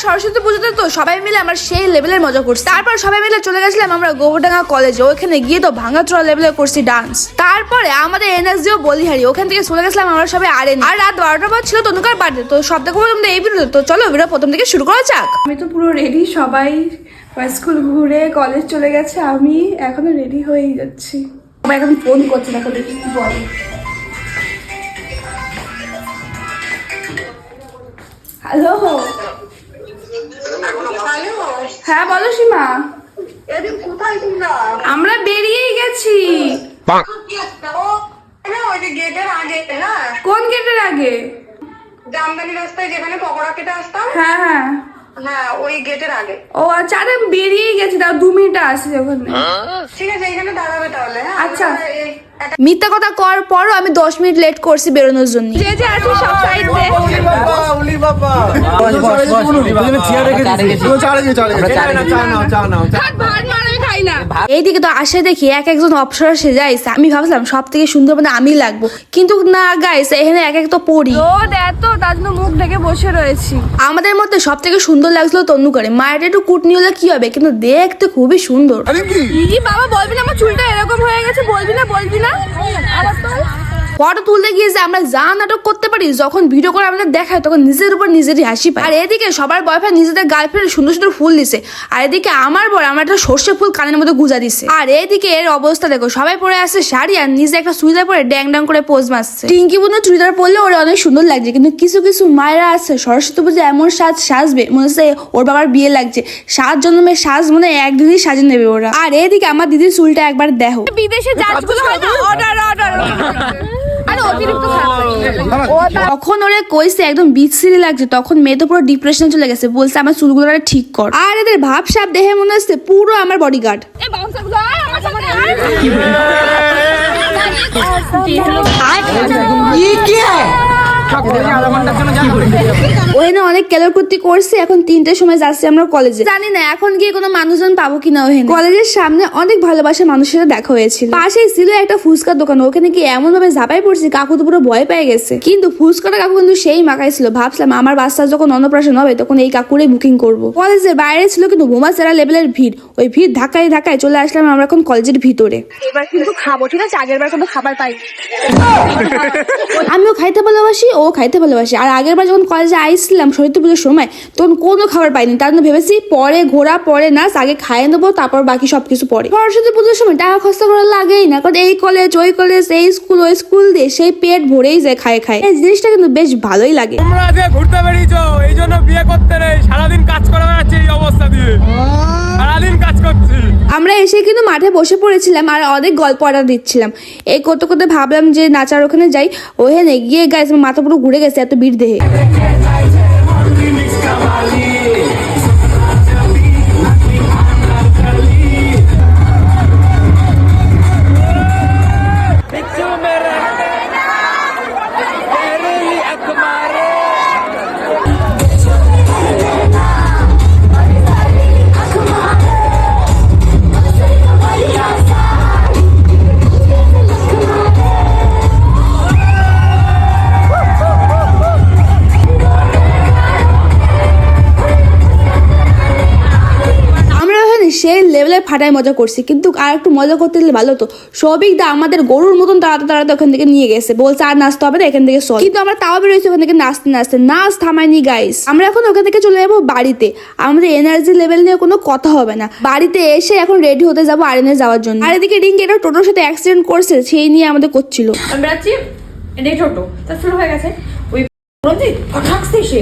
সরস্বতী পুজোতে তো সবাই মিলে আমরা সেই লেভেলের মজা করছি। তারপর সবাই মিলে চলে গেছিলাম আমরা গোবরডাঙ্গা কলেজে, ওইখানে গিয়ে তো ভাঙাচোরা লেভেলে করছি ডান্স। তারপরে আমাদের এনএসজিও বলিহারি, ওখান থেকে চলে গেছিলাম আমরা সবাই আরএন। আর রাত 12টার পর ছিল তনুকার বার্থডে। তো সব দেখো তোমাদের এই ভিডিও, তো চলো ভিডিও প্রথম থেকে শুরু করা যাক। আমি তো পুরো রেডি, সবাই স্কুল ঘুরে কলেজ চলে গেছে, আমি এখনো রেডি হয়েই যাচ্ছি। সবাই এখন ফোন করছে, দেখো দেখি কি বলে। হ্যালো, হ্যাঁ বলো সীমা। আমরা বেরিয়েই গেছি। কোন গেটের আগে? জামদানি রাস্তায় যেখানে পকোড়া খেতে আসতাম, হ্যাঁ হ্যাঁ হ্যাঁ ওই গেটের আগে। ও আচ্ছা, আরে আমি বেরিয়েই গেছি, তাও 2 মিনিট আসছি ওখানে। ঠিক আছে, এখানে দাঁড়াবে তাহলে। হ্যাঁ আচ্ছা, মিথ্যা কথা কর পরও আমি 10 মিনিট লেট করছি বেরোনোর জন্য। যে যে আছে সব সাইড দে। এইদিকে তো আসে দেখি এক একজন অপসরা সেজে আইছে। আমি ভাবছিলাম সব থেকে সুন্দর মানে আমি লাগবো, কিন্তু না গাইস, এখানে এক এক তো পড়ি। রোদ এত, তার জন্য মুখ ঢেকে বসে রয়েছি। আমাদের মধ্যে সব থেকে সুন্দর লাগছিল তনু করে। মায়ের একটু কুটনি হলে কি হবে, কিন্তু দেখতে খুবই সুন্দর। বাবা বলবি না আমার চুলটা এরকম হয়ে গেছে, বলবি না বলবি না। ফটো তুলতে গিয়ে যে আমরা যা নাটক করতে পারি, যখন ভিডিও করে আমাদের দেখায় তখন নিজের উপর নিজেরই হাসি পায়। আর এদিকে সবার বয়ফ্রেন্ড নিজেদের গার্লফ্রেন্ড সুন্দর সুন্দর ফুল দিছে, আর এদিকে আমার বর আমার একটা সর্ষে ফুল কানের মধ্যে গুজা দিছে। আর এদিকে এর অবস্থা দেখো, সবাই পরে আছে শাড়ি আর নিজে একটা চুড়িদার পরে ড্যাং ড্যাং করে পোজ মারছে। টিঙ্কি বোন চুড়িদার পরলে ওরা অনেক সুন্দর লাগছে, কিন্তু কিছু কিছু মায়েরা আছে সরস্বতী পুজো এমন সাজবে মনে হচ্ছে ওর বাবার বিয়ে লাগছে। 7 জন্মের সাজ মনে একদিনই সাজে নেবে ওরা। আর এদিকে আমার দিদির চুলটা একবার দেখো, বিদেশে জাজগুলো হয় না, অর্ডার অর্ডার তখন ওরা কইছে একদম বিচ্ছিরি লাগছে। তখন মেয়ে তো পুরো ডিপ্রেশনে চলে গেছে, বলছে আমার চুলগুলো ঠিক কর। আর এদের ভাব সাপ দেখে মনে হচ্ছে পুরো আমার বডিগার্ড। ওখানে অনেক কেলারকুর্তি করছে। এখন 3টার সময় যাচ্ছি আমরা কলেজে, জানি না এখন গিয়ে কোনো মানুষজন পাবো কিনা। ওখানে কলেজের সামনে অনেক ভালোবাসা মানুষের দেখা হয়েছিল। পাশেই ছিল একটা ফুচকার দোকান, ওখানে গিয়ে এমন ভাবে ঝাঁপাই পড়ছি কাকু তো পুরো ভয় পেয়ে গেছে। কিন্তু ফুচকাটা কাকু কিন্তু সেই মাখাই ছিল। ভাবছিলাম আমার বাচ্চা যখন অন্নপ্রাশন হবে তখন এই কাকুরে বুকিং করবো। কলেজের বাইরে ছিল কিন্তু বোমা সেরা লেভেলের ভিড়। ওই ভিড় ধাক্কায় ধাক্কায় চলে আসলাম আমরা এখন কলেজের ভিতরে। এবার কিন্তু খাবো, ঠিক আছে? আগের বার কোনো খাবার পাই। আমিও খাইতে ভালোবাসি, ও খাইতে ভালোবাসি। আর আগের বার যখন কলেজে আইছিলাম সরস্বতী পুজোর সময়, তখন কোনো খাবার পাইনি। তার জন্য ভেবেছি পরে ঘোরা পরে নাচ, আগে খাইয়ে নেবো তারপর বাকি সবকিছু পরে। সরস্বতী পুজোর সময় টাকা খরচা করা লাগেই না, কারণ এই কলেজ ওই কলেজ, এই স্কুল ওই স্কুল দিয়ে সেই পেট ভরেই যায় খায় খায়। এই জিনিসটা কিন্তু বেশ ভালোই লাগে। তোমরা আজকে ঘুরতে বেরিয়েছো, এই জন্য বিয়ে করতে নেই, সারাদিন কাজ করা যাচ্ছে এই অবস্থা দিয়ে, সারাদিন কাজ করছি। আমরা এসে কিন্তু মাঠে বসে পড়েছিলাম আর অনেক গল্প আড্ডা দিচ্ছিলাম। এই করতে করতে ভাবলাম যে নাচার ওখানে যাই। ওখানে গিয়ে গাইস মাথা পুরো ঘুরে গেছে এত ভিড় দেখে। সেই লেভেলের ফাটায় মজা করছি, কিন্তু আর একটু মজা করতে গেলে ভালো তো। সবিক দা আমাদের গরুর মতন তাড়াতাড়ি তাড়াতাড়ি ওখান থেকে নিয়ে গেছে, বলছে আর নাচতে হবে না, এখান থেকে চল। কিন্তু আমরা তাও বেরোয়েছি ওখান থেকে নাচতে নাচতে, নাচ থামায়নি গাইস। আমরা এখন ওখান থেকে চলে যাবো বাড়িতে। আমাদের এনার্জি লেভেল নিয়ে কোনো কথা হবে না। বাড়িতে এসে এখন রেডি হতে যাবো আরেনে যাওয়ার জন্য। আর এদিকে রিঙ্কি এটা টোটোর সাথে অ্যাক্সিডেন্ট করছে, সেই নিয়ে আমাদের করছিল। আমরা আছি এটাই টোটো তো শুরু হয়ে গেছে। ওই রঞ্জিত ঠাকছে সে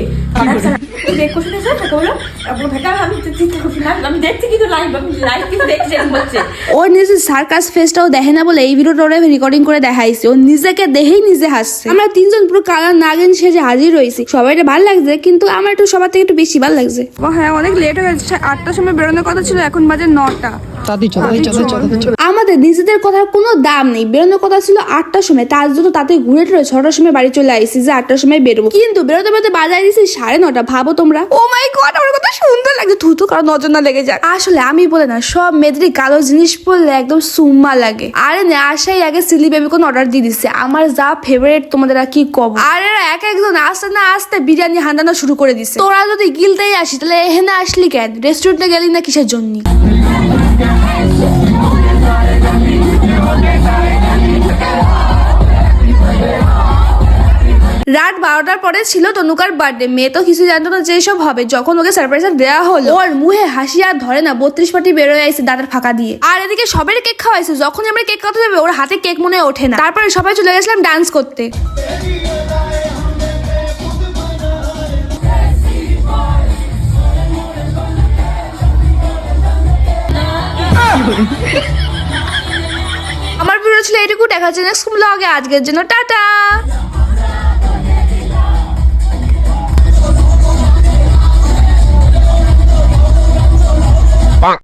দেখ কোশে দেছে কথা বলো আপনি ভেটা আমি চিন্তা করছি না, আমি দেখছি কিন্তু লাইভ কিছু দেখছি হচ্ছে। ও নিজে সার্কাস ফেসটাও দেখে না বলে এই ভিডিওটা রেকর্ডিং করে দেখাইছে। ও নিজেকে দেখেই নিজে হাসছে। আমরা 3 জন পুরো কালার নাগিন সেজে হাজির হয়েছি। সবাইটা ভালো লাগছে, কিন্তু আমার একটু সবার থেকে একটু বেশি ভালো লাগছে। ও হ্যাঁ, অনেক লেট হয়ে গেছে। 8টার সময় বেরোনোর কথা ছিল, এখন বাজে 9টা। আমাদের নিজেদের কথার কোনো দাম নেই। বেরোনোর কথা ছিল 8টার সময়, তার জন্য তাতে ঘুরে টুরে 6টার সময় বাড়ি চলে আইসি যে 8টার সময় বেরোবো। কিন্তু বেরোতে বেরোতে বাজায় দিছি 9:30। ভাবো ভাবো তোমরা। ও মাই গড, আমার কত সুন্দর লাগছে, থুতু কারো নজর না লেগে যাক। আসলে আমি বলে না, সব মেয়েদেরই কালো জিনিস পরলে একদম সুম্মা লাগে। আরে না, আসাই আগে সিলি বেবি কোন অর্ডার দিয়ে দিচ্ছে, আমার যা ফেভারিট তোমাদের আর কি কব। আর এরা এক একজন আস্তে না আস্তে বিরিয়ানি হান্দানো শুরু করে দিচ্ছে। তোরা যদি গিলতেই আসি তাহলে এখানে আসলি কেন? রেস্টুরেন্টে গেলি না কিসের জন্য? রাত 12টার পরে ছিল তনুকার বার্থডে। মেয়ে তো কিছু জানতো না যে এসব হবে। যখন ওকে সারপ্রাইজ দেওয়া হলো, ওর মুখে হাসি আর ধরে না, 32 পাটি বেরোয় আইছে দাঁতের ফাঁকা দিয়ে। আর এদিকে সবাই কেক খাওয়াইছে। যখন আমরা কেক কাটতে যাবে ওর হাতে কেক মনে ওঠে না। তারপরে সবাই চলে গেছিলাম ডান্স করতে। আমার ভিডিও ছিল এটুকু, দেখা যাচ্ছে নেক্সট ব্লগে। আজকের জন্য টাটা।